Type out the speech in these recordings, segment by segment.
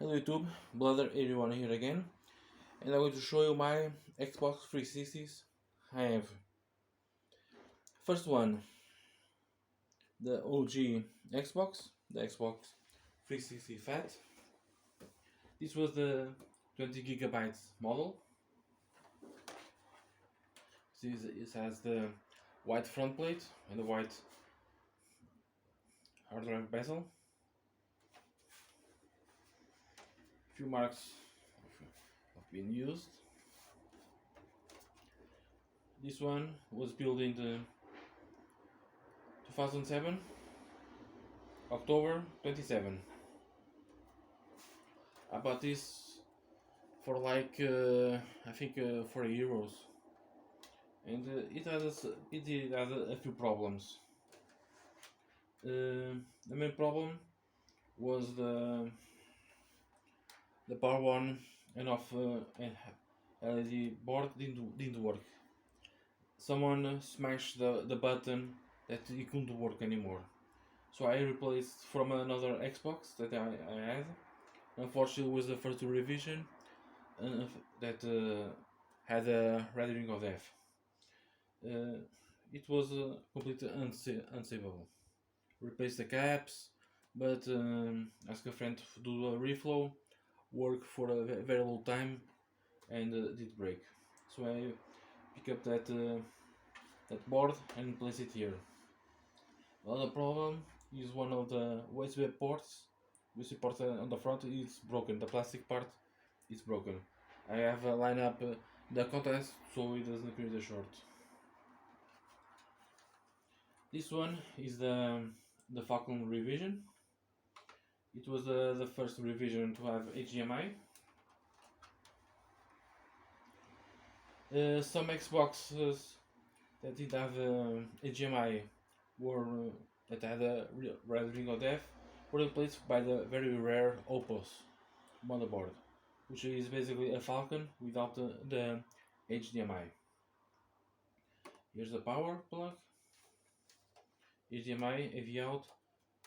Hello YouTube, Blooder81 here again, and I'm going to show you my Xbox 360s I have. First one, the OG Xbox, the Xbox 360 phat. This was the 20GB model. It has the white front plate and the white hard drive bezel. Few marks have been used. This one was built in the 2007, October 27. I bought this for like I think €4, and it has a few problems. The main problem was the power on and off LED board didn't work. Someone smashed the button that it couldn't work anymore. So I replaced from another Xbox that I had. Unfortunately, it was the first revision that had a red ring of death. It was completely unsavable. Replace the caps, but ask a friend to do a reflow, work for a very long time, and did break. So I pick up that board and place it here. Another problem is one of the USB ports. USB port on the front is broken. The plastic part is broken. I have line up the contacts so it doesn't create a short. This one is the Falcon revision. It was the first revision to have HDMI. Some Xboxes that did have HDMI were that had a red ring of death were replaced by the very rare Opus motherboard, which is basically a Falcon without the HDMI. Here's the power plug, HDMI, AV out,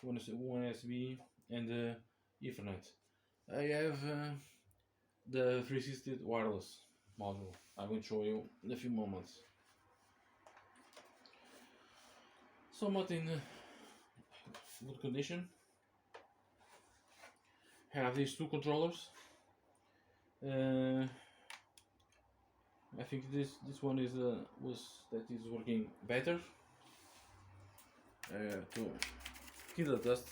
one USB, and Ethernet. I have the 360 wireless module. I'm going to show you in a few moments. Somewhat in good condition. Have these two controllers. I think this one is working better. To kill the dust.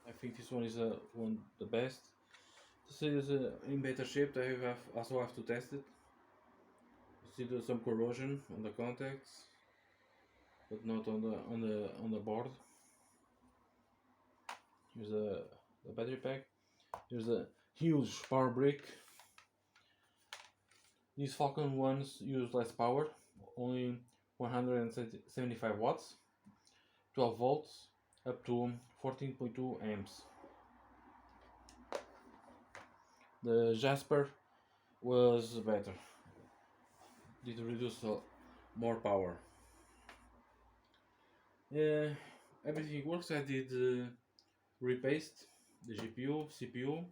I think this one is the best. This is in better shape. I also have to test it. See there's some corrosion on the contacts, but not on the board. Here's the battery pack. Here's a huge power brick. These Falcon ones use less power, only 175 watts, 12 volts, up to 14.2 amps. The Jasper was better. Did reduce more power. Everything works. I did repaste the GPU, CPU,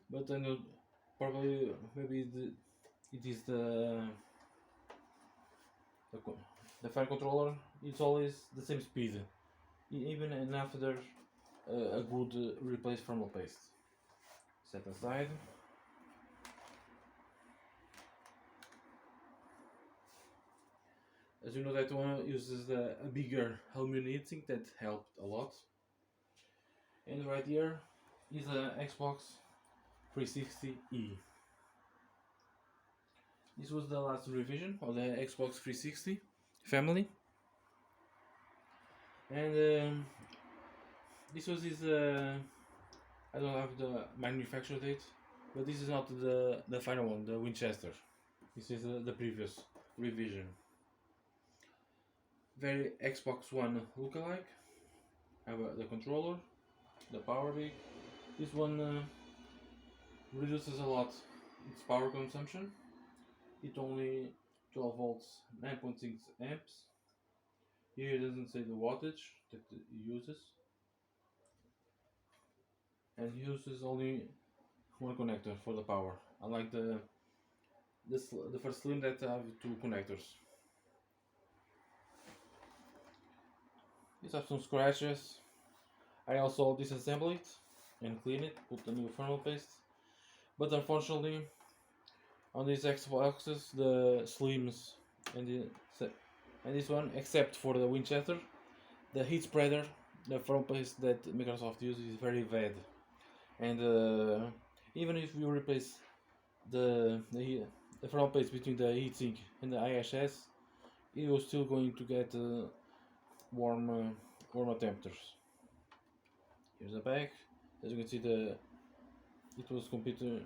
but I know probably maybe it is the fan controller. It's always the same speed, even after a good replace from a paste. Set aside. As you know, that one uses a bigger aluminum heatsink that helped a lot. And right here is a Xbox 360E. This was the last revision of the Xbox 360 family. And this was his, I don't have the manufacture date, but this is not the final one, the Winchester. This is the previous revision. Very Xbox One lookalike. I have the controller, the power brick. This one reduces a lot its power consumption. It only 12 volts, 9.6 amps. Here it doesn't say the wattage that it uses, and it uses only one connector for the power, unlike the first Slim that have two connectors. These have some scratches. I also disassemble it and clean it, put the new thermal paste. But unfortunately, on these Xboxes, the Slims and this one, except for the Winchester, the heat spreader, the thermal paste that Microsoft uses is very bad. And even if you replace the thermal paste between the heatsink and the IHS, it was still going to get warmer temperatures. Here's the back. As you can see, it was completely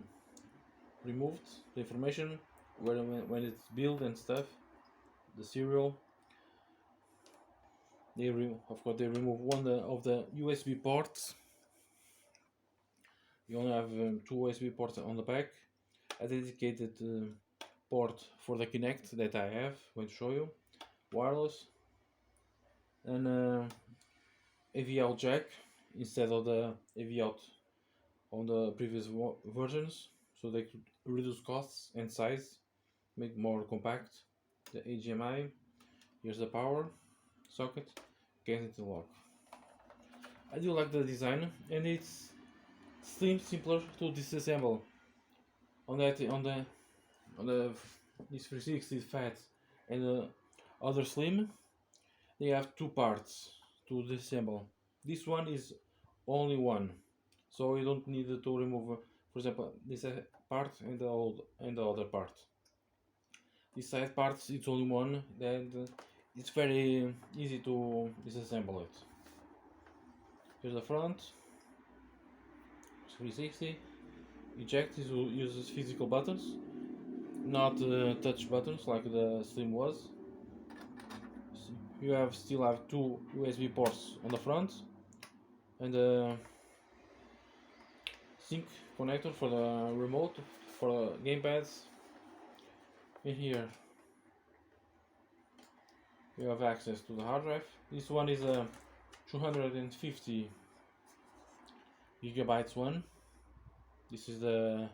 removed, the information when it's built and stuff, the serial. Of course they remove one of the USB ports. You only have two USB ports on the back, a dedicated port for the Kinect that I have, going to show you, wireless, and AV out jack instead of the AV out on the previous versions, so they could reduce costs and size, make more compact. The HDMI, here's the power socket, get into lock. I do like the design, and it's slim, simpler to disassemble. On the this 360 phat and the other Slim, they have two parts to disassemble. This one is only one, so you don't need to remove, for example, this part and the other part. This side parts, it's only one, and it's very easy to disassemble it. Here's the front, 360. Eject uses physical buttons, not touch buttons like the Slim was. You still have two USB ports on the front, and a sync connector for the remote, for the gamepads. In here you have access to the hard drive. This one is a 250 gigabytes one. This is the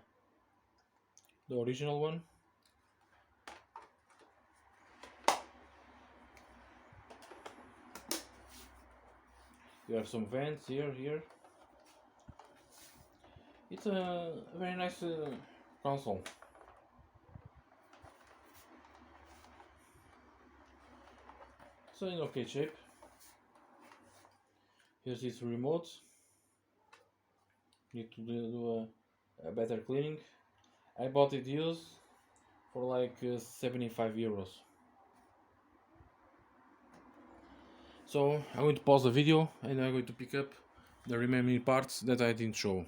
original one. You have some vents here. It's a very nice console. So in okay shape. Here's this remote. Need to do a better cleaning. I bought it used for like 75 euros. So I'm going to pause the video and I'm going to pick up the remaining parts that I didn't show.